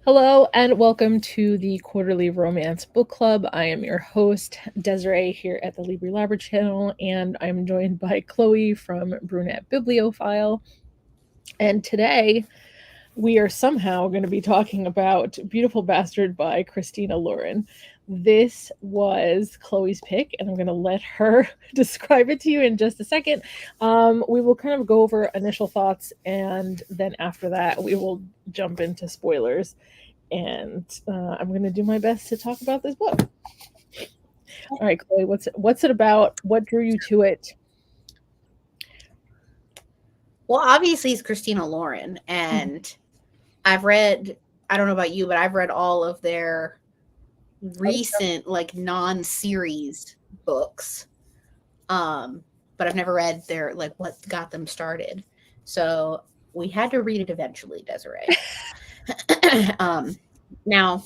Hello and welcome to the Quarterly Romance Book Club. I am your host, Desirai, here at the LibriLabra channel, and I'm joined by Chloe from Brunette Bibliophile. And today we are somehow going to be talking about Beautiful Bastard by Christina Lauren. This was Chloe's pick, and I'm going to let her describe it to you in just a second. We will kind of go over initial thoughts, and then after that, we will jump into spoilers. And I'm going to do my best to talk about this book. All right, Chloe, what's it about? What drew you to it? Well, obviously it's Christina Lauren, and I've read, I don't know about you, but I've read all of their recent non-series books. But I've never read their what got them started. So we had to read it eventually, Desirai. Now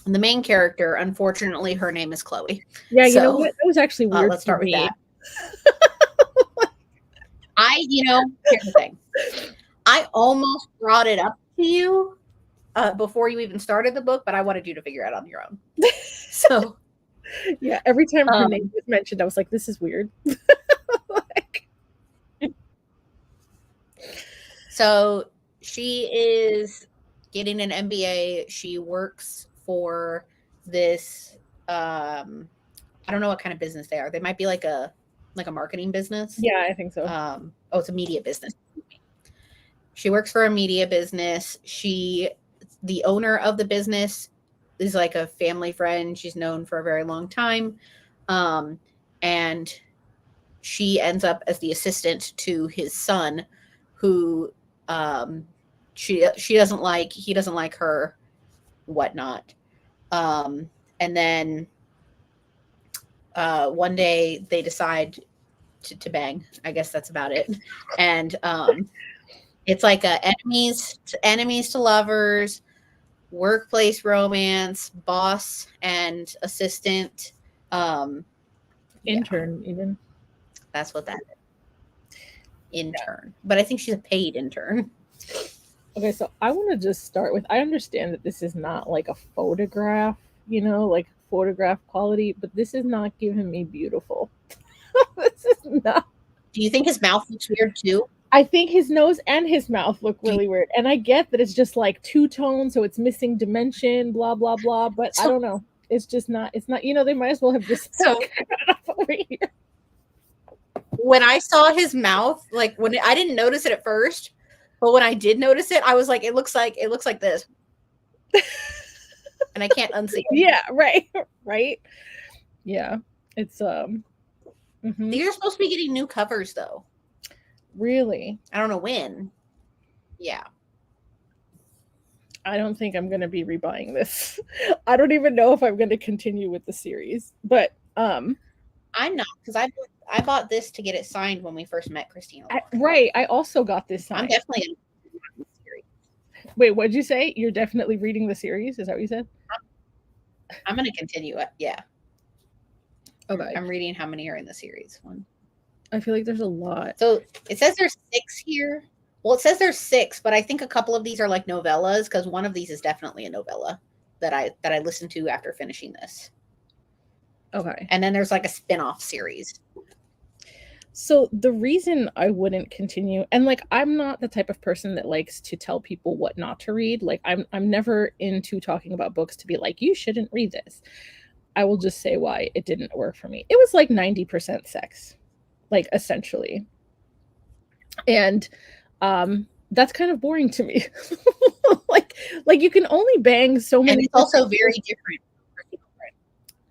the main character, unfortunately, her name is Chloe. Yeah, you know what? That was actually weird. Let's start with that. Here's the thing. I almost brought it up to you before you even started the book, but I wanted you to figure it out on your own. So, yeah, every time her name was mentioned, I was like, this is weird. So she is getting an MBA. She works for this, I don't know what kind of business they are. They might be like a marketing business. Yeah, I think so. It's a media business. She works for a media business. The owner of the business is like a family friend. She's known for a very long time. And she ends up as the assistant to his son, who she doesn't like. He doesn't like her, whatnot. And then one day they decide to bang. I guess that's about it. And it's like enemies to lovers, workplace romance, boss and assistant, intern, even. That's what that is. Intern. Yeah. But I think she's a paid intern. Okay, so I want to just start with, I understand that this is not like a photograph, like photograph quality, but this is not giving me beautiful. This is not. Do you think his mouth looks weird too? I think his nose and his mouth look really weird. And I get that it's just like two-tone, so it's missing dimension, blah, blah, blah. But I don't know. It's just not, they might as well have just cut it off over here. When I saw his mouth, I didn't notice it at first, but when I did notice it, I was like, it looks like this. And I can't unsee it. Yeah, right. Yeah. It's These are supposed to be getting new covers though. Really? I don't know when. Yeah. I don't think I'm going to be rebuying this. I don't even know if I'm going to continue with the series, but I'm not, because I bought this to get it signed when we first met Christina. Right. I also got this signed. I'm definitely in the series. Wait, what'd you say? You're definitely reading the series? Is that what you said? I'm going to continue it. Yeah. Okay. I'm reading how many are in the series. One. I feel like there's a lot. So it says there's 6 here. Well, it says there's 6, but I think a couple of these are like novellas, because one of these is definitely a novella that I listened to after finishing this. Okay. And then there's like a spin-off series. So the reason I wouldn't continue, and I'm not the type of person that likes to tell people what not to read. I'm never into talking about books to be like, you shouldn't read this. I will just say why it didn't work for me. It was like 90% sex, essentially. And that's kind of boring to me. like you can only bang so many. And it's also very different from Christina Lauren.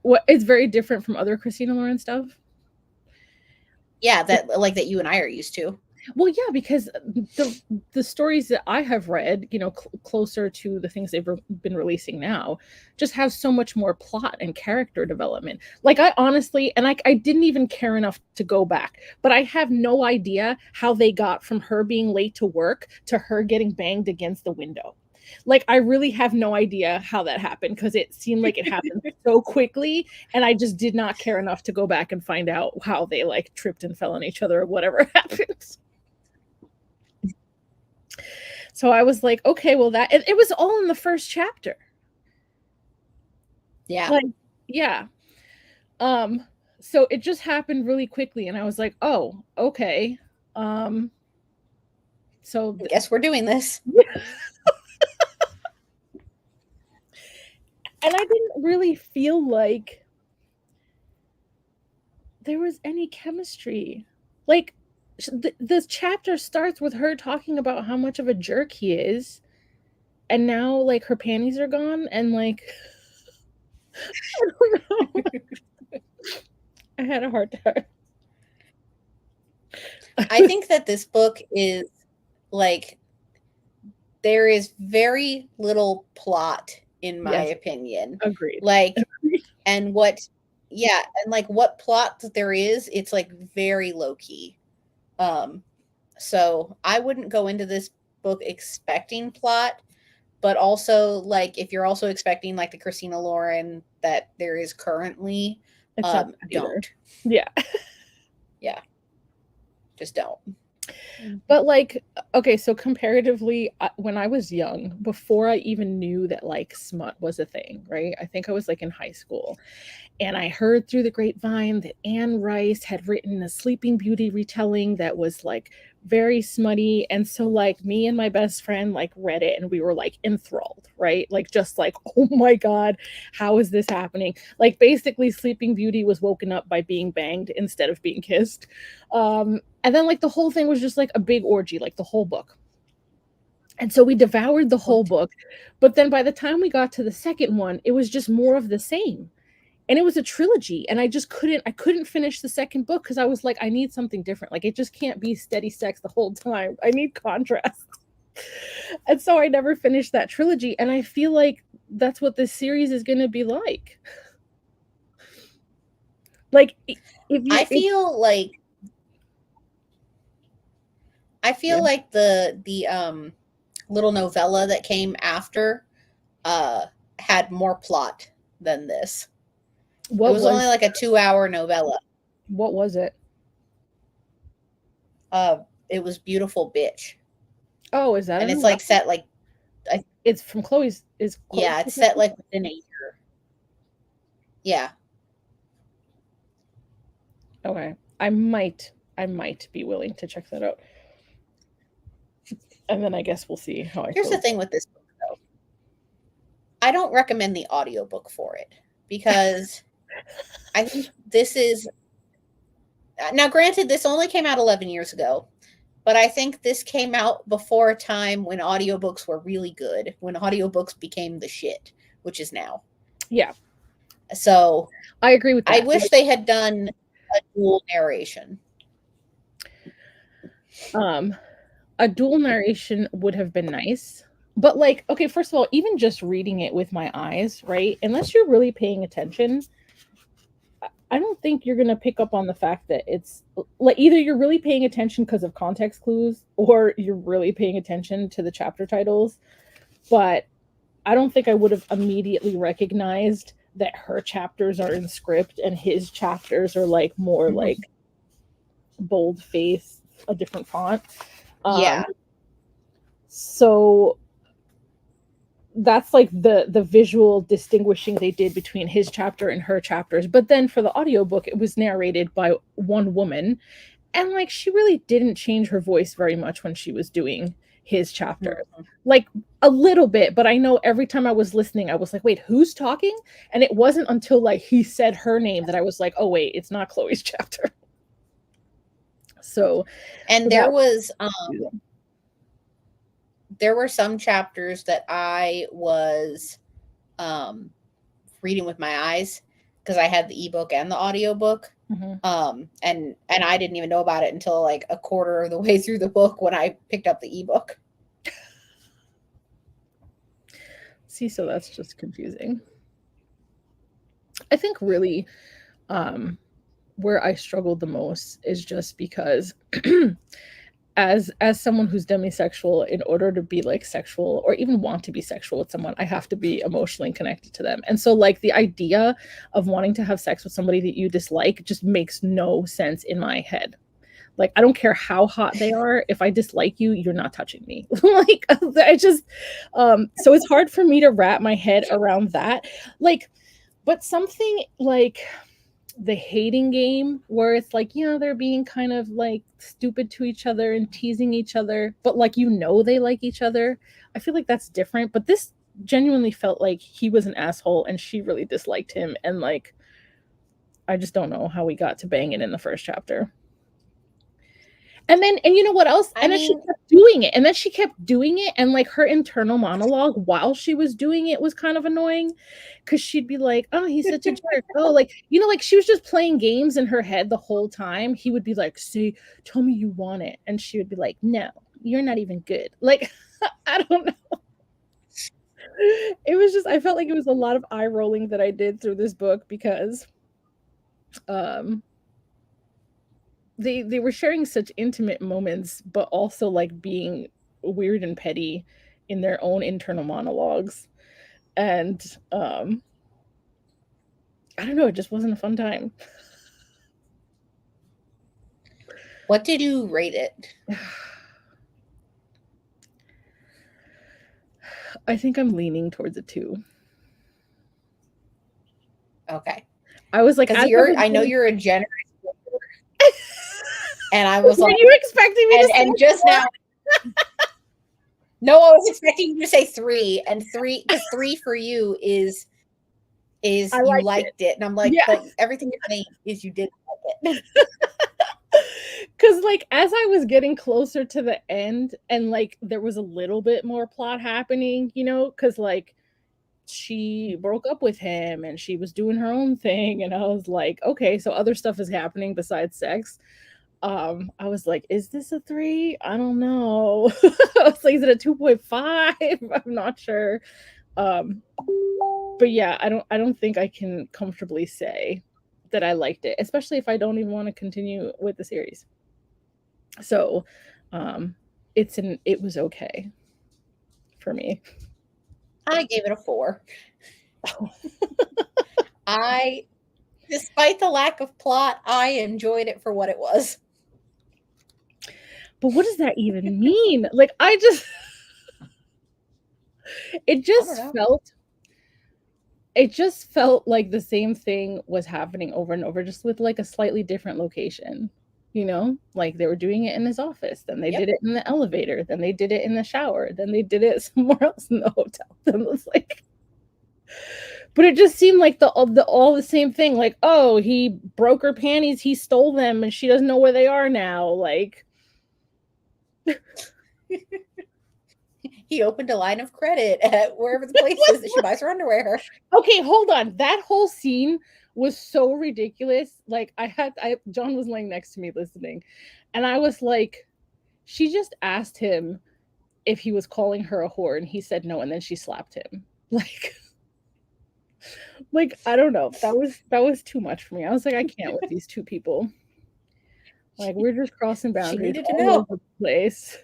What? It's very different from other Christina Lauren stuff? Yeah, that you and I are used to. Well, yeah, because the stories that I have read, closer to the things they've been releasing now, just have so much more plot and character development. I honestly, and I didn't even care enough to go back, but I have no idea how they got from her being late to work to her getting banged against the window. I really have no idea how that happened, because it seemed like it happened so quickly, and I just did not care enough to go back and find out how they tripped and fell on each other or whatever happened. So I was like, okay, well it was all in the first chapter. Yeah. Like, yeah. So it just happened really quickly, and I was like, oh, okay. So I guess we're doing this. and I didn't really feel like there was any chemistry. Like, this chapter starts with her talking about how much of a jerk he is, and now like her panties are gone, and like I don't know. I had a hard time. I think that this book is like, there is very little plot, in my Yes, opinion. agreed. Like, and what, yeah, and like what plot that there is, it's like very low key. So I wouldn't go into this book expecting plot, but also like if you're also expecting like the Christina Lauren that there is currently, It's not either. don't. Yeah. Yeah. Just don't. But like, okay, so comparatively, when I was young, before I even knew that like smut was a thing, right? I think I was like in high school, and I heard through the grapevine that Anne Rice had written a Sleeping Beauty retelling that was like very smutty. And so like me and my best friend like read it, and we were like enthralled, right? Like just like, oh my God, how is this happening? Like basically Sleeping Beauty was woken up by being banged instead of being kissed. And then like the whole thing was just like a big orgy, like the whole book. And so we devoured the whole book. But then by the time we got to the second one, it was just more of the same. And it was a trilogy, and I couldn't finish the second book because I was like, I need something different. Like it just can't be steady sex the whole time. I need contrast. And so I never finished that trilogy, and I feel like that's what this series is going to be like. Like if you I feel like Yeah. the little novella that came after had more plot than this. It was only like a 2-hour novella. What was it? It was Beautiful Bitch. Oh, is that And a it's novella? like set like, It's from Chloe's. Is Chloe's yeah, it's set like within a year. Yeah. Okay. I might be willing to check that out. And then I guess we'll see how I Here's feel. the thing with this book, though. I don't recommend the audiobook for it because I think this is, now granted, this only came out 11 years ago, but I think this came out before a time when audiobooks were really good, when audiobooks became the shit, which is now. Yeah. So I agree with that. I wish they had done a dual narration. A dual narration would have been nice. But like, okay, first of all, even just reading it with my eyes, right? Unless you're really paying attention, I don't think you're going to pick up on the fact that it's like either you're really paying attention because of context clues or you're really paying attention to the chapter titles. But I don't think I would have immediately recognized that her chapters are in script and his chapters are like more like bold face, a different font. Yeah. So that's like the visual distinguishing they did between his chapter and her chapters. But then for the audiobook, it was narrated by one woman, and like she really didn't change her voice very much when she was doing his chapter. Like a little bit, but I know every time I was listening I was like, wait, who's talking? And it wasn't until like he said her name that I was like, oh wait, it's not Chloe's chapter. So and there were some chapters that I was reading with my eyes because I had the ebook and the audiobook. And I didn't even know about it until like a quarter of the way through the book when I picked up the ebook. See, so that's just confusing. I think really where I struggled the most is just because as someone who's demisexual, in order to be like sexual or even want to be sexual with someone, I have to be emotionally connected to them. And so like the idea of wanting to have sex with somebody that you dislike just makes no sense in my head. Like, I don't care how hot they are. If I dislike you, you're not touching me. Like, I just, so it's hard for me to wrap my head around that. Like, but something like the hating game where it's like, yeah, they're being kind of like stupid to each other and teasing each other, but like, they like each other. I feel like that's different. But this genuinely felt like he was an asshole and she really disliked him. And like, I just don't know how we got to banging in the first chapter. And you know what else? And then she kept doing it. And then she kept doing it. And like her internal monologue while she was doing it was kind of annoying because she'd be like, oh, he's such a jerk. Oh, like, you know, like she was just playing games in her head the whole time. He would be like, say, tell me you want it. And she would be like, no, you're not even good. Like, I don't know. It was just, I felt like it was a lot of eye rolling that I did through this book because they were sharing such intimate moments, but also like being weird and petty in their own internal monologues. And I don't know, it just wasn't a fun time. What did you rate it? I think I'm leaning towards a 2. Okay. I was like, I know you're a generous and I was were like, you expecting me to say just now? No, I was expecting you to say 3, and 3 because 3 for you is you liked it. And I'm like, yeah. But everything you're saying is you didn't like it. Because like as I was getting closer to the end and like there was a little bit more plot happening, you know, because like she broke up with him and she was doing her own thing, and I was like, okay, so other stuff is happening besides sex. I was like, is this a 3? I don't know. I was like, is it a 2.5? I'm not sure. But yeah, I don't think I can comfortably say that I liked it, especially if I don't even want to continue with the series. So it was okay for me. I gave it a 4. Despite the lack of plot, I enjoyed it for what it was. But what does that even mean? Like, it just felt like the same thing was happening over and over, just with like a slightly different location. You know, like they were doing it in his office, then they did it in the elevator, then they did it in the shower, then they did it somewhere else in the hotel. Then it was like, but it just seemed like all the same thing. Like, oh, he broke her panties, he stole them, and she doesn't know where they are now. Like, he opened a line of credit at wherever the place is that she buys her underwear. Okay, hold on. That whole scene was so ridiculous. Like John was laying next to me listening, and I was like, she just asked him if he was calling her a whore, and he said no, and then she slapped him. Like I don't know. That was too much for me. I was like, I can't with these two people. Like, we're just crossing boundaries all over the place.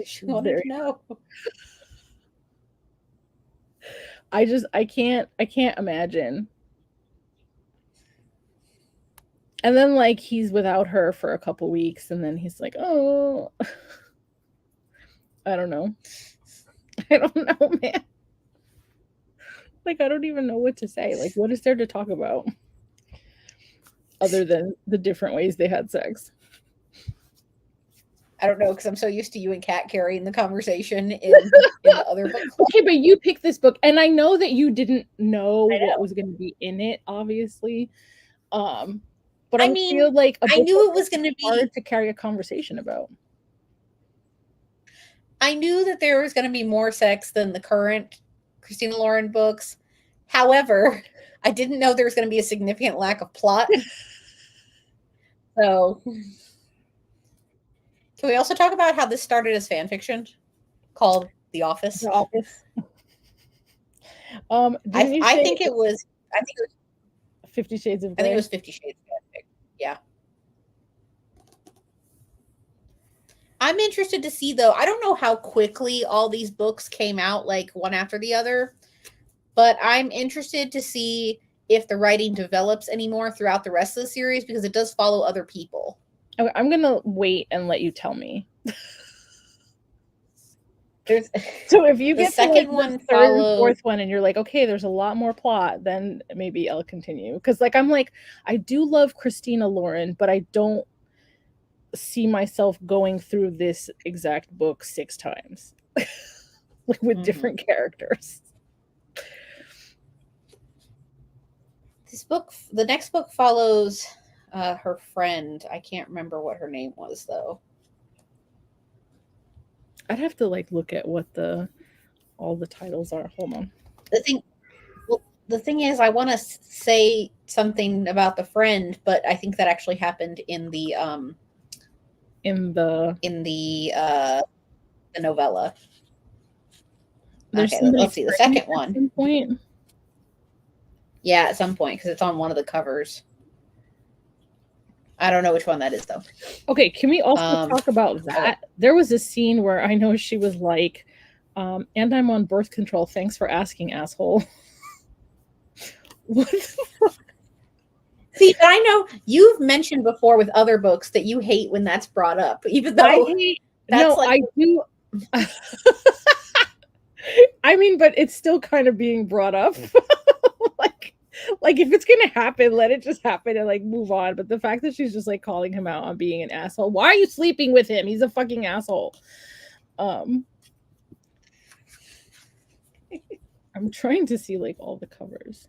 She wanted to know. I can't imagine. And then like he's without her for a couple weeks, and then he's like, oh, I don't know. I don't know, man. Like, I don't even know what to say. Like, what is there to talk about other than the different ways they had sex? I don't know, because I'm so used to you and Kat carrying the conversation in the other book. Okay, but you picked this book, and I know that you didn't know what was going to be in it, obviously. But I feel like I knew it was going to be hard to carry a conversation about. I knew that there was going to be more sex than the current Christina Lauren books. However, I didn't know there was going to be a significant lack of plot. So, can we also talk about how this started as fan fiction called The Office? The Office. I think it was 50 Shades of Grey. I think it was 50 Shades of Grey. Yeah. I'm interested to see, though. I don't know how quickly all these books came out, like one after the other, but I'm interested to see if the writing develops anymore throughout the rest of the series, because it does follow other people. Okay, I'm gonna wait and let you tell me. So if you get second to like one the third and follows fourth one and you're like, okay, there's a lot more plot, then maybe I'll continue. Because like I'm like, I do love Christina Lauren, but I don't see myself going through this exact book 6 times. Like with different characters. This book, the next book follows her friend. I can't remember what her name was though. I'd have to like look at what all the titles are. Hold on. The thing is, I want to say something about the friend, but I think that actually happened in the novella. There's okay, somebody let's see the second one. At some point. Yeah, at some point, because it's on one of the covers. I don't know which one that is though. Okay, can we also talk about that? Okay. There was a scene where I know she was like, and I'm on birth control. Thanks for asking, asshole. What the fuck? See, I know you've mentioned before with other books that you hate when that's brought up, even though I do. I mean, but it's still kind of being brought up. like if it's gonna happen, let it just happen and like move on. But the fact that she's just like calling him out on being an asshole. Why are you sleeping with him? He's a fucking asshole. I'm trying to see like all the covers.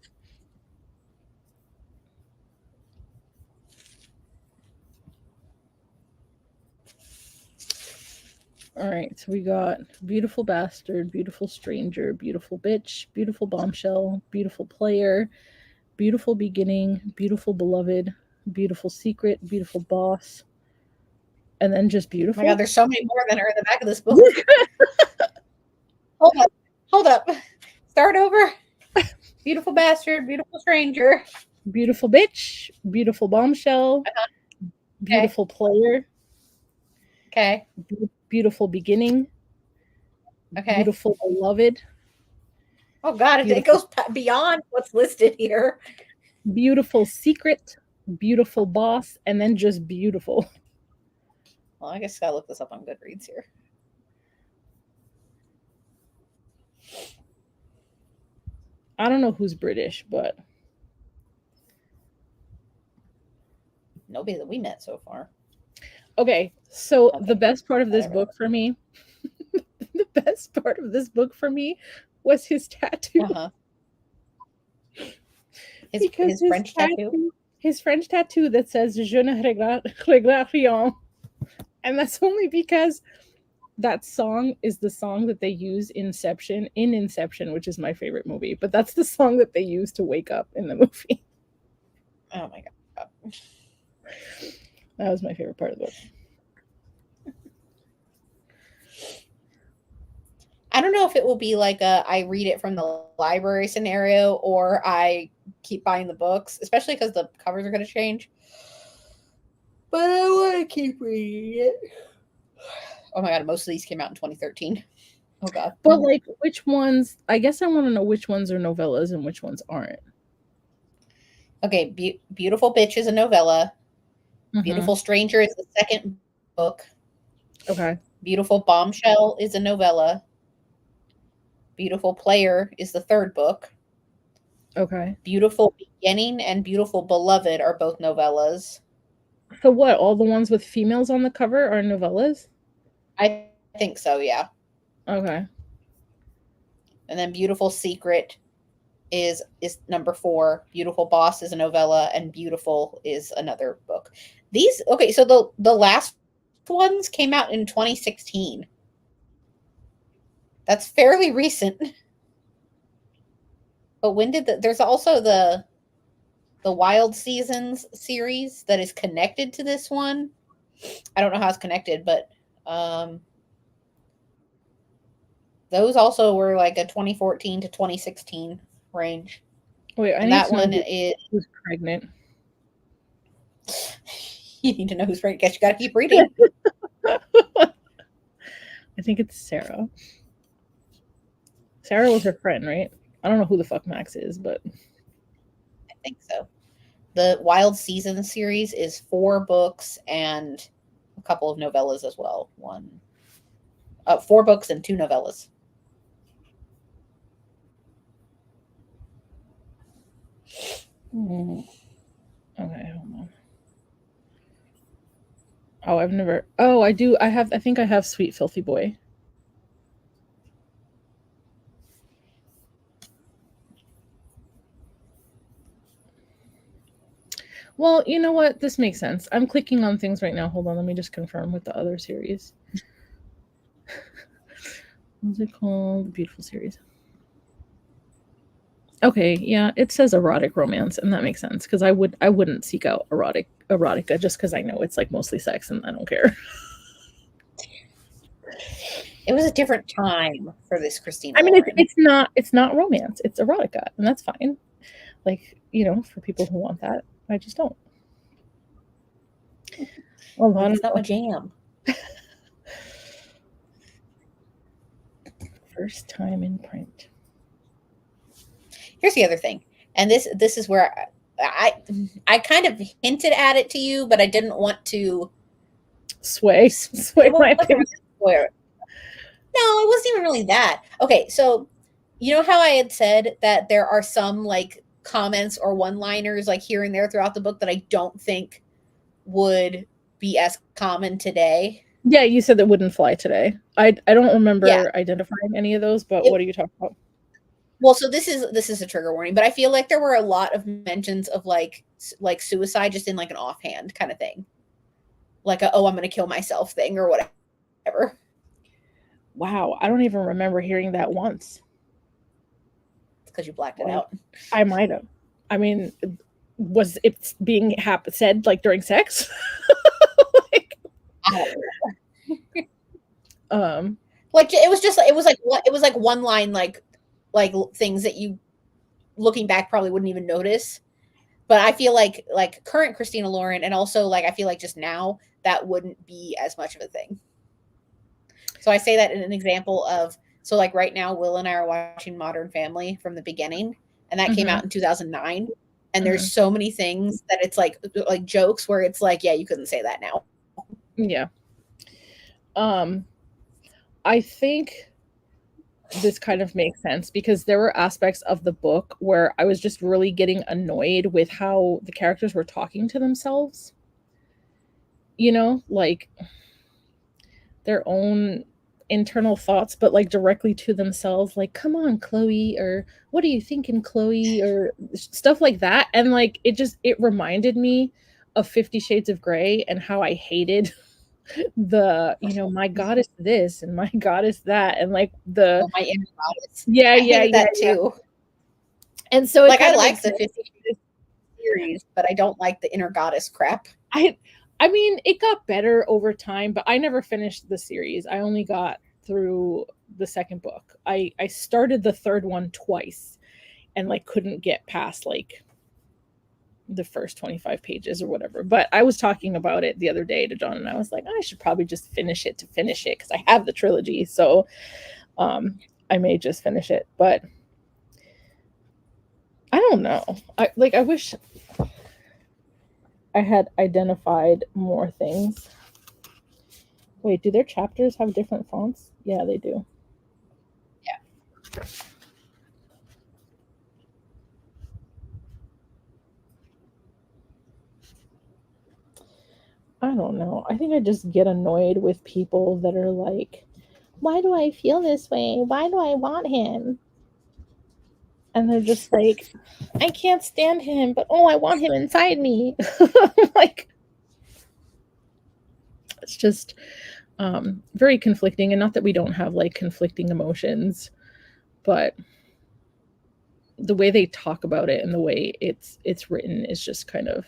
All right, so we got Beautiful Bastard, Beautiful Stranger, Beautiful Bitch, Beautiful Bombshell, Beautiful Player, Beautiful Beginning, Beautiful Beloved, Beautiful Secret, Beautiful Boss, and then just Beautiful. Oh my God, there's so many more than are in the back of this book. Hold up. Start over. Beautiful Bastard, Beautiful Stranger, Beautiful Bitch, Beautiful Bombshell, Beautiful Player. Okay. Beautiful Beginning. Okay. Beautiful Beloved. Oh God, it goes beyond what's listed here. Beautiful Secret, Beautiful Boss, and then just Beautiful. Well, I guess I gotta look this up on Goodreads here. I don't know who's British, but nobody that we met so far. Okay, so the best part of this book for me, the best part of this book for me was his tattoo. His French tattoo? His French tattoo that says Je ne regrette rien. And that's only because that song is the song that they use in Inception, which is my favorite movie. But that's the song that they use to wake up in the movie. Oh my God. That was my favorite part of the book. I don't know if it will be like I read it from the library scenario or I keep buying the books, especially because the covers are going to change. But I want to keep reading it. Oh my God, most of these came out in 2013. Oh God. But like which ones, I guess I want to know which ones are novellas and which ones aren't. Okay, Beautiful Bitch is a novella. Beautiful Stranger is the second book. Okay. Beautiful Bombshell is a novella. Beautiful Player is the third book. Okay. Beautiful Beginning and Beautiful Beloved are both novellas. So what, all the ones with females on the cover are novellas? I think so, yeah. Okay. And then Beautiful Secret is number 4. Beautiful Boss is a novella, and Beautiful is another book. These, okay, so the last ones came out in 2016. That's fairly recent. But when did there's also the Wild Seasons series that is connected to this one. I don't know how it's connected, but those also were like a 2014 to 2016 range. Wait, I need that one is who's pregnant. You need to know who's pregnant. Guess you got to keep reading. I think it's Sarah. Sarah was her friend, right? I don't know who the fuck Max is, but think so. The Wild Seasons series is 4 books and a couple of novellas as well. 4 books and 2 novellas. Okay, hold on. Oh, I've never. Oh, I do. I have. I think I have Sweet Filthy Boy. Well, you know what? This makes sense. I'm clicking on things right now. Hold on. Let me just confirm with the other series. What's it called? The Beautiful Series. Okay, yeah, it says erotic romance, and that makes sense because I wouldn't seek out erotica just because I know it's like mostly sex and I don't care. It was a different time for this Christina I mean, Lauren. it's not romance. It's erotica, and that's fine. Like, you know, for people who want that, I just don't. Hold on. It's not my jam. First time in print. Here's the other thing, and this is where I kind of hinted at it to you, but I didn't want to Sway my opinion. No, it wasn't even really that. Okay, so you know how I had said that there are some like comments or one-liners like here and there throughout the book that I don't think would be as common today. Yeah, you said that wouldn't fly today. I don't remember Yeah. identifying any of those, but what are you talking about? Well, so this is a trigger warning, but I feel like there were a lot of mentions of like suicide just in like an offhand kind of thing. Like a, oh, I'm going to kill myself thing or whatever. Wow, I don't even remember hearing that once. It's because you blacked it out. I might have. I mean, was it being said like during sex? Like, like it was like one line like things that you looking back probably wouldn't even notice. But I feel like current Christina Lauren and also like I feel like just now that wouldn't be as much of a thing. So I say that in an example of so like right now Will and I are watching Modern Family from the beginning and that came out in 2009 and there's so many things that it's like jokes where it's like yeah, you couldn't say that now. Yeah. I think this kind of makes sense because there were aspects of the book where I was just really getting annoyed with how the characters were talking to themselves. You know, like their own internal thoughts, but like directly to themselves, like, come on, Chloe, or what are you thinking, Chloe, or stuff like that. And like it reminded me of 50 Shades of Grey and how I hated the, you know, my goddess this and my goddess that, and like the my inner goddess. Yeah, I hated that too. And so like I like the 50 Shades series, but I don't like the inner goddess crap. I mean, it got better over time, but I never finished the series. I only got through the second book. I started the third one twice and like couldn't get past like the first 25 pages or whatever. But I was talking about it the other day to John and I was like, I should probably just finish it because I have the trilogy. So I may just finish it. But I don't know. I wish I had identified more things. Wait, do their chapters have different fonts? Yeah, they do. Yeah. I don't know. I think I just get annoyed with people that are like, why do I feel this way? Why do I want him? And they're just like, I can't stand him, but oh, I want him inside me. Like, it's just very conflicting. And not that we don't have like conflicting emotions, but the way they talk about it and the way it's written is just kind of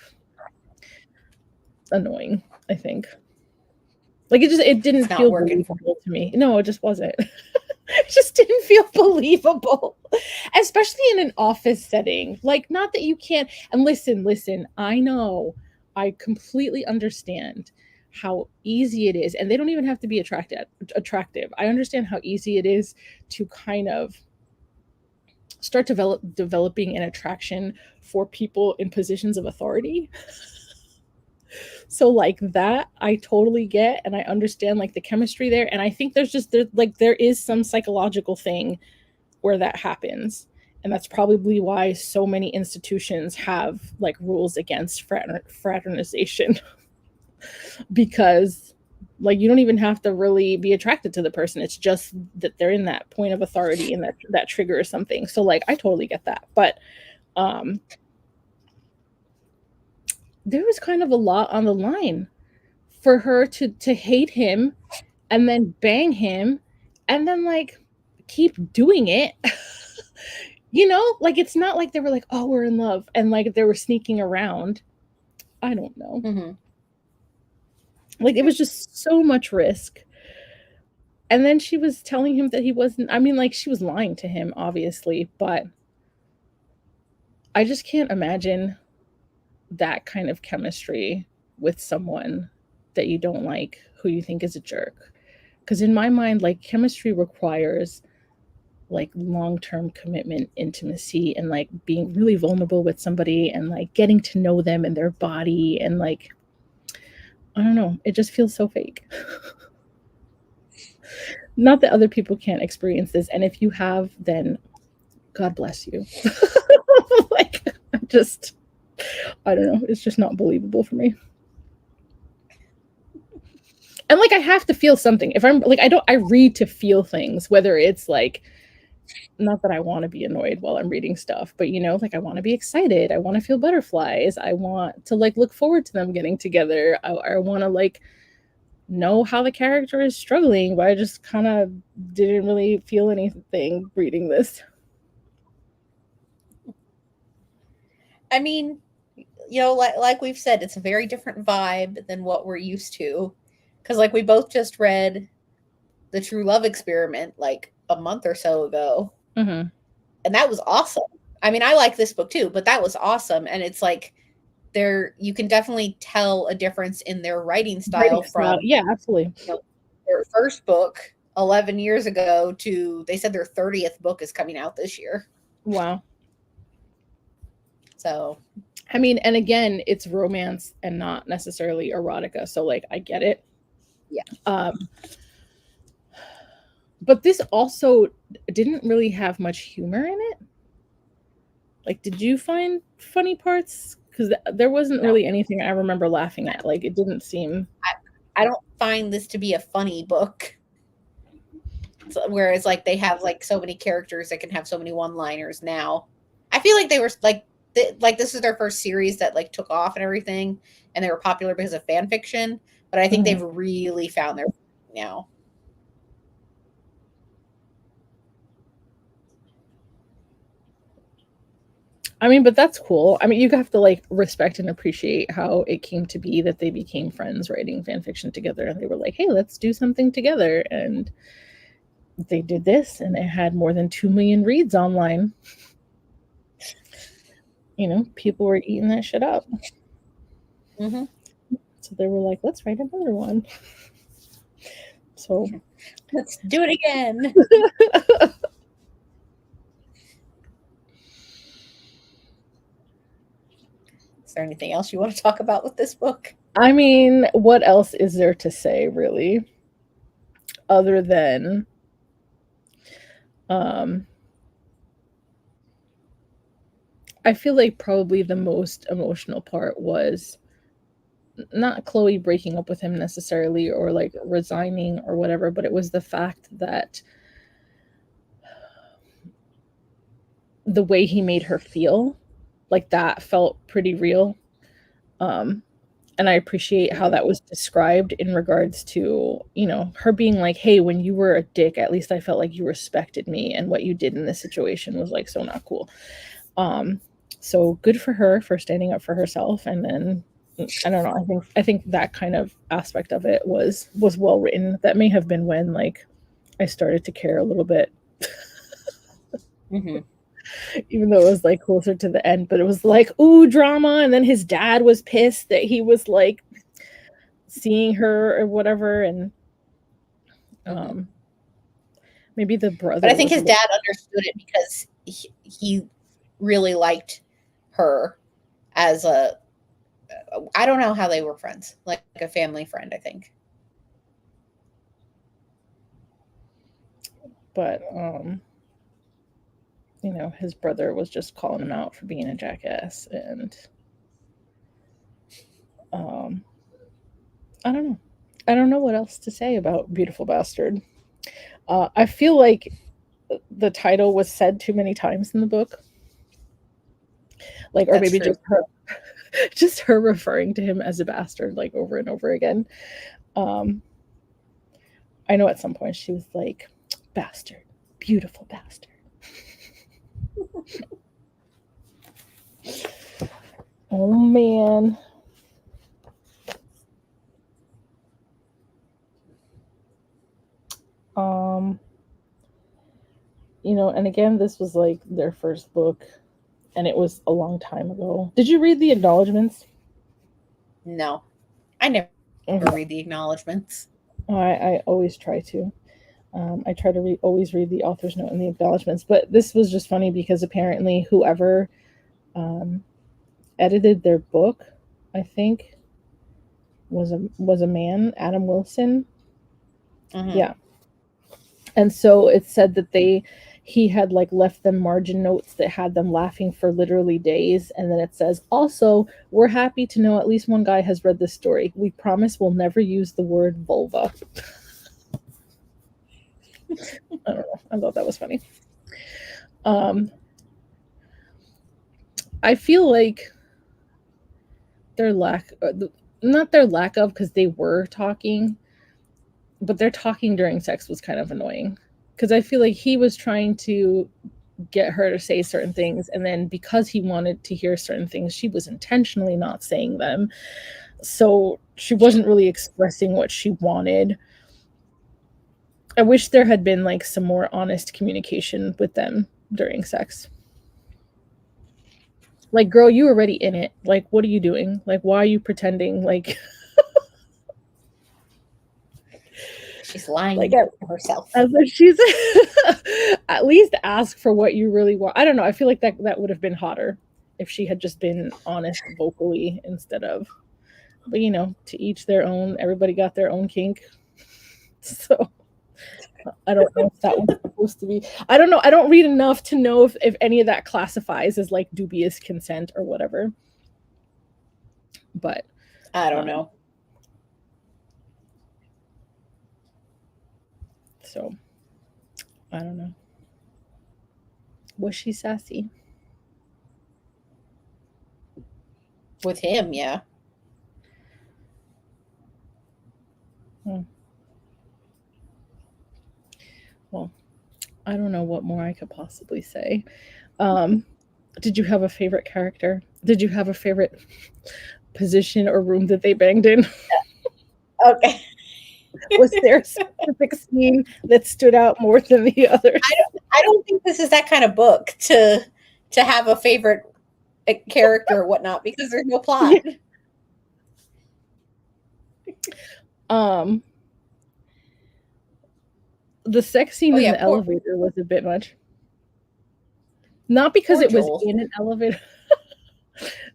annoying, I think. Like it didn't feel believable to me. No, it just wasn't. It just didn't feel believable, especially in an office setting. Like, not that you can't. And listen, I know, I completely understand how easy it is, and they don't even have to be attractive. I understand how easy it is to kind of start developing an attraction for people in positions of authority. So like that I totally get, and I understand like the chemistry there, and I think there is some psychological thing where that happens. And that's probably why so many institutions have like rules against fraternization because like you don't even have to really be attracted to the person. It's just that they're in that point of authority and that triggers something. So like I totally get that. But um there was kind of a lot on the line for her to hate him and then bang him and then like keep doing it. You know, like it's not like they were like, oh, we're in love, and like they were sneaking around. I don't know. Mm-hmm. Like it was just so much risk. And then she was telling him that he wasn't, I mean, like she was lying to him, obviously, but I just can't imagine that kind of chemistry with someone that you don't like, who you think is a jerk. Because in my mind, like chemistry requires like long-term commitment, intimacy, and like being really vulnerable with somebody and like getting to know them and their body, and like I don't know, it just feels so fake. Not that other people can't experience this, and if you have, then God bless you. Like just I don't know, it's just not believable for me. And like I have to feel something. If I'm like I read to feel things, whether it's like not that I want to be annoyed while I'm reading stuff, but you know, like I want to be excited. I want to feel butterflies. I want to like look forward to them getting together. I want to like know how the character is struggling, but I just kind of didn't really feel anything reading this. I mean, like we've said, it's a very different vibe than what we're used to. Because, like, we both just read The True Love Experiment like a month or so ago. Mm-hmm. And that was awesome. I mean, I like this book too, but that was awesome. And it's like, you can definitely tell a difference in their writing style Writing style, from yeah, absolutely. their first book 11 years ago to they said their 30th book is coming out this year. Wow. So I mean, and again, it's romance and not necessarily erotica, so like I get it. yeah. But this also didn't really have much humor in it. Like, did you find funny parts? Because there wasn't really anything I remember laughing at. Like, it didn't seem. I don't find this to be a funny book. Whereas, like, they have like so many characters that can have so many one-liners now. I feel like they were like this is their first series that like took off and everything, and they were popular because of fan fiction. But I think they've really found their now. I mean, but that's cool. I mean, you have to like respect and appreciate how it came to be that they became friends writing fan fiction together, and they were like, "Hey, let's do something together," and they did this, and it had more than 2 million reads online. You know, people were eating that shit up. Mm-hmm. So they were like, "Let's write another one." So let's do it again. Is there anything else you want to talk about with this book? I mean, what else is there to say, really? Other than I feel like probably the most emotional part was not Chloe breaking up with him necessarily or like resigning or whatever, but it was the fact that the way he made her feel, like that felt pretty real. And I appreciate how that was described in regards to, you know, her being like, hey, when you were a dick, at least I felt like you respected me, and what you did in this situation was like so not cool. So good for her for standing up for herself. And then I don't know, I think that kind of aspect of it was well written. That may have been when like I started to care a little bit. Mm-hmm. Even though it was like closer to the end, but it was like, ooh, drama. And then his dad was pissed that he was like seeing her or whatever. And maybe the brother. But I think his dad understood it because he really liked her as a, I don't know how they were friends, like a family friend, I think. But his brother was just calling him out for being a jackass, and I don't know. I don't know what else to say about Beautiful Bastard. I feel like the title was said too many times in the book, like, or That's maybe true. just her referring to him as a bastard, like, over and over again. I know at some point she was like, "Bastard, beautiful bastard." Oh man. Um, and again, this was like their first book, and it was a long time ago. Did you read the acknowledgments? No, I never Okay. read the acknowledgments. I always try to. I try to always read the author's note and the acknowledgments. But this was just funny because apparently whoever edited their book, I think, was a man, Adam Wilson. Mm-hmm. Yeah. And so it said that he had like left them margin notes that had them laughing for literally days. And then it says, also, we're happy to know at least one guy has read this story. We promise we'll never use the word vulva. I don't know. I thought that was funny. I feel like not their lack of, because they were talking, but their talking during sex was kind of annoying. Because I feel like he was trying to get her to say certain things, and then because he wanted to hear certain things, she was intentionally not saying them. So she wasn't really expressing what she wanted. I wish there had been like some more honest communication with them during sex. Like, girl, you were already in it. Like, what are you doing? Like, why are you pretending? Like, She's lying like to herself. as if she's at least ask for what you really want. I don't know. I feel like that would have been hotter if she had just been honest vocally instead of. But to each their own. Everybody got their own kink. So I don't know if that was supposed to be. I don't know. I don't read enough to know if any of that classifies as like dubious consent or whatever. But I don't know. So I don't know. Was she sassy? With him, yeah. Well, I don't know what more I could possibly say. Did you have a favorite character? Did you have a favorite position or room that they banged in? Okay. Was there a specific scene that stood out more than the others? I don't think this is that kind of book to have a favorite character or whatnot, because there's no plot. The sex scene in the elevator was a bit much. Not because it was in an elevator.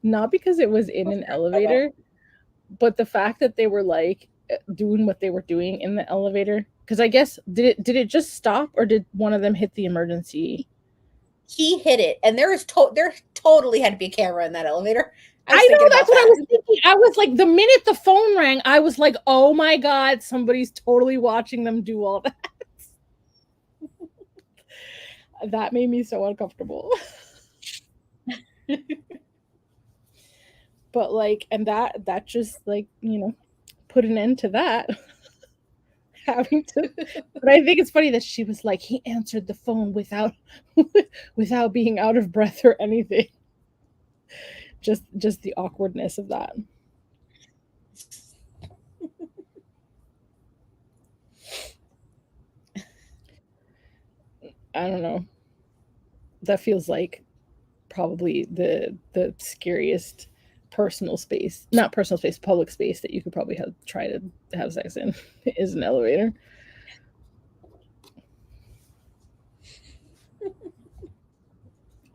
Not because it was in an elevator, but the fact that they were like doing what they were doing in the elevator. Because I guess did it just stop, or did one of them hit the emergency? He hit it, and there totally had to be a camera in that elevator. I know, that's what I was thinking. I was like, the minute the phone rang, I was like, oh my God, somebody's totally watching them do all that. That made me so uncomfortable. But like, and that just like, put an end to that. Having to, but I think it's funny that she was like, he answered the phone without being out of breath or anything. Just the awkwardness of that. I don't know. That feels like probably the scariest personal space, not personal space, public space that you could probably try to have sex in is an elevator.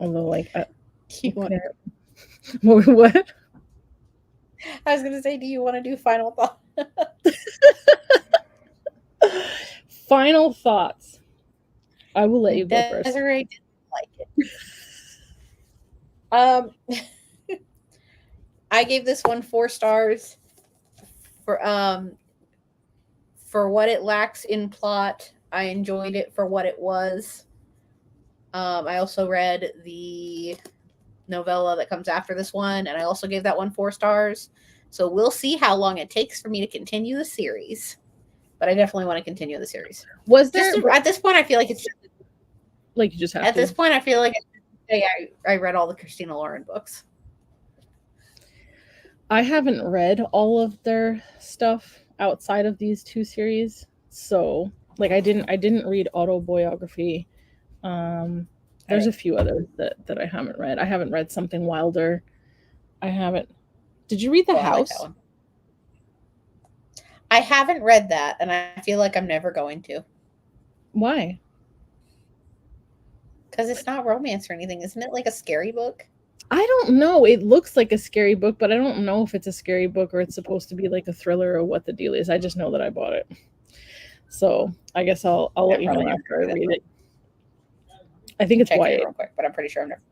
Although, like, Do you want? what? I was gonna say, do you want to do final thought? Final thoughts. I will let you go first. Desiree didn't like it. Um, I gave this one 4 stars for what it lacks in plot. I enjoyed it for what it was. I also read the novella that comes after this one, and I also gave that one 4 stars. So we'll see how long it takes for me to continue the series. But I definitely want to continue the series. Was there at this point? I feel like it's like you just have at to. this point. I feel like I read all the Christina Lauren books. I haven't read all of their stuff outside of these 2 series, so like I didn't read Autobiography. There's a few others that I haven't read. I haven't read Something Wilder. I haven't. Did you read The House? I like that one. I haven't read that, and I feel like I'm never going to. Why? Because it's not romance or anything. Isn't it like a scary book? I don't know. It looks like a scary book, but I don't know if it's a scary book or it's supposed to be like a thriller or what the deal is. I just know that I bought it. So I guess I'll let you know after I read it. I think it's YA. Real quick, but I'm pretty sure I'm never.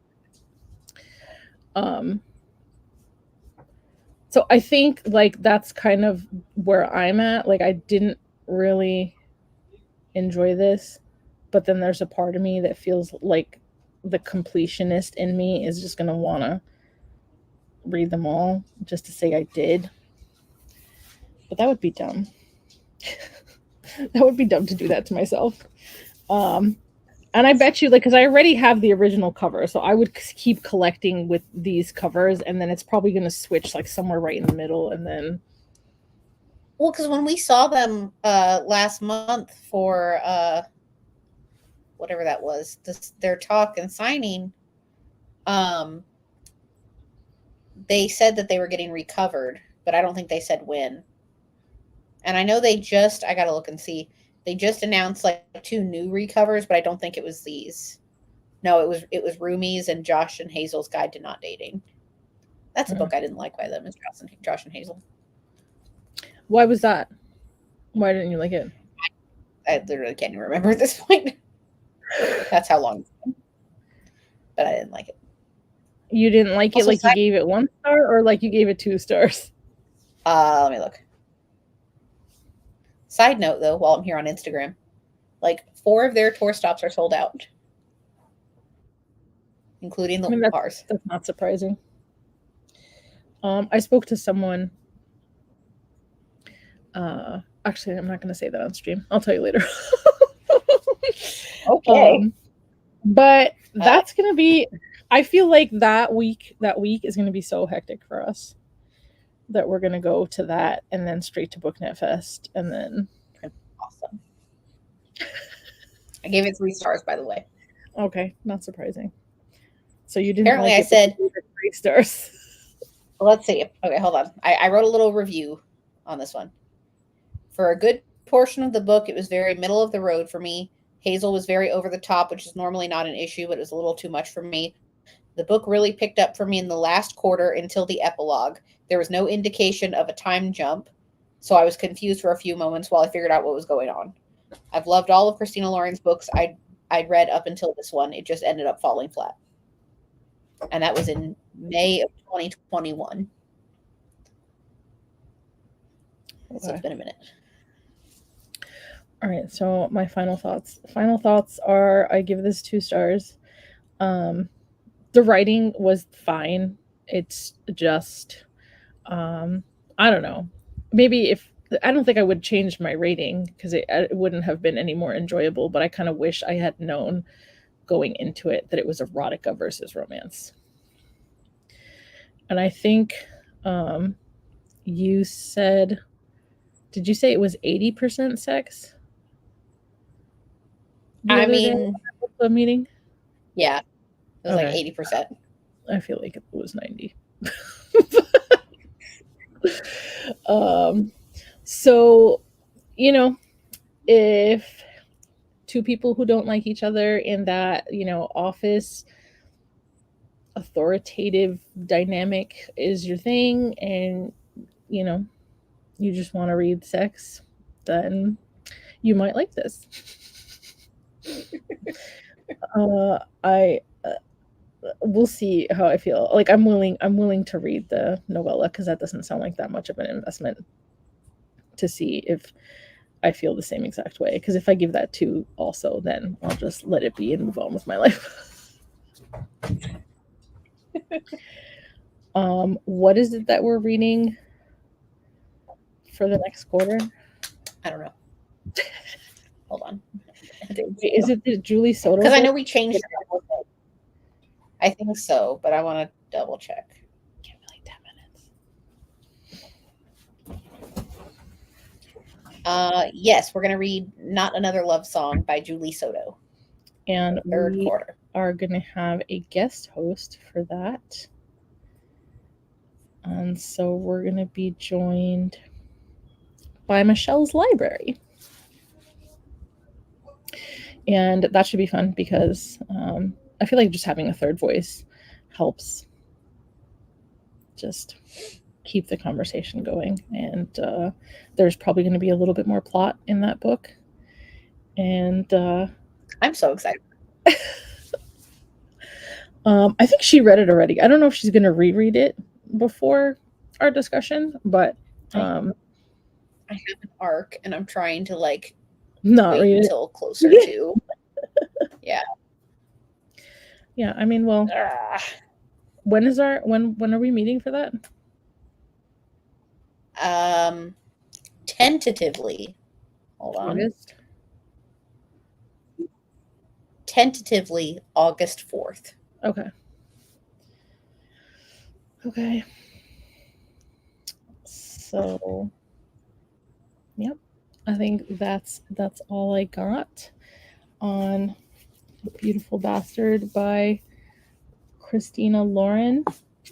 So I think like that's kind of where I'm at. Like I didn't really enjoy this, but then there's a part of me that feels like the completionist in me is just gonna wanna read them all just to say I did. But that would be dumb. That would be dumb to do that to myself. And I bet you, like, because I already have the original cover, so I would keep collecting with these covers, and then it's probably going to switch, like, somewhere right in the middle, and then... Well, because when we saw them last month for whatever that was, their talk and signing, they said that they were getting recovered, but I don't think they said when. And I know I got to look and see, they just announced like 2 new recovers, but I don't think it was these. No, it was Rumi's and Josh and Hazel's Guide to Not Dating. That's a book I didn't like by them. It's Josh and Hazel. Why was that? Why didn't you like it? I literally can't even remember at this point. That's how long it's been. But I didn't like it. You didn't like it like you gave it 1 star or like you gave it 2 stars? Let me look. Side note, though, while I'm here on Instagram, like 4 of their tour stops are sold out, including ours. That's not surprising. I spoke to someone. Actually, I'm not going to say that on stream. I'll tell you later. Okay. But that's going to be. I feel like that week is going to be so hectic for us that we're going to go to that and then straight to BookNet Fest and then. Awesome. I gave it 3 stars, by the way. Okay, not surprising. So you didn't. Apparently, I said 3 stars. Let's see. Okay, hold on. I wrote a little review on this one. For a good portion of the book, it was very middle of the road for me. Hazel was very over the top, which is normally not an issue, but it was a little too much for me. The book really picked up for me in the last quarter until the epilogue. There was no indication of a time jump, so I was confused for a few moments while I figured out what was going on. I've loved all of Christina Lauren's books I'd read up until this one. It just ended up falling flat. And that was in May of 2021. Okay. So it's been a minute. All right, so my final thoughts. Final thoughts are I give this 2 stars. The writing was fine. It's just, I don't know. Maybe I don't think I would change my rating because it wouldn't have been any more enjoyable, but I kind of wish I had known going into it that it was erotica versus romance. And I think you said, did you say it was 80% sex? I mean, the meeting? Yeah. It was like 80%. I feel like it was 90. So, you know, if 2 people who don't like each other in that, office authoritative dynamic is your thing, and you know, you just want to read sex, then you might like this. I we'll see how I feel. Like I'm willing to read the novella because that doesn't sound like that much of an investment, to see if I feel the same exact way. Because if I give that 2 also, then I'll just let it be and move on with my life. What is it that we're reading for the next quarter? I don't know. Hold on. Is it the Julie Soto? Because I know we changed it. I think so, but I want to double check. Give me like 10 minutes. Yes, we're going to read Not Another Love Song by Julie Soto. And third quarter. Are going to have a guest host for that. And so we're going to be joined by Michelle's Library. And that should be fun because I feel like just having a third voice helps just keep the conversation going. And there's probably going to be a little bit more plot in that book. And I'm so excited. I think she read it already. I don't know if she's going to reread it before our discussion, but I have an arc and I'm trying to like not wait read until closer to. Yeah. Yeah, I mean, well, when are we meeting for that? Tentatively. Hold on. August. Tentatively August 4th. Okay. So, yep. I think that's all I got on Beautiful Bastard by Christina Lauren.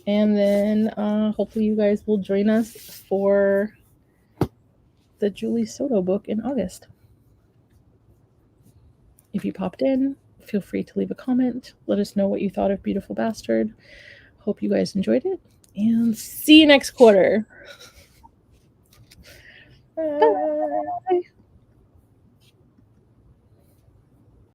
And then hopefully you guys will join us for the Julie Soto book in August. If you popped in, feel free to leave a comment. Let us know what you thought of Beautiful Bastard. Hope you guys enjoyed it. And see you next quarter. Bye.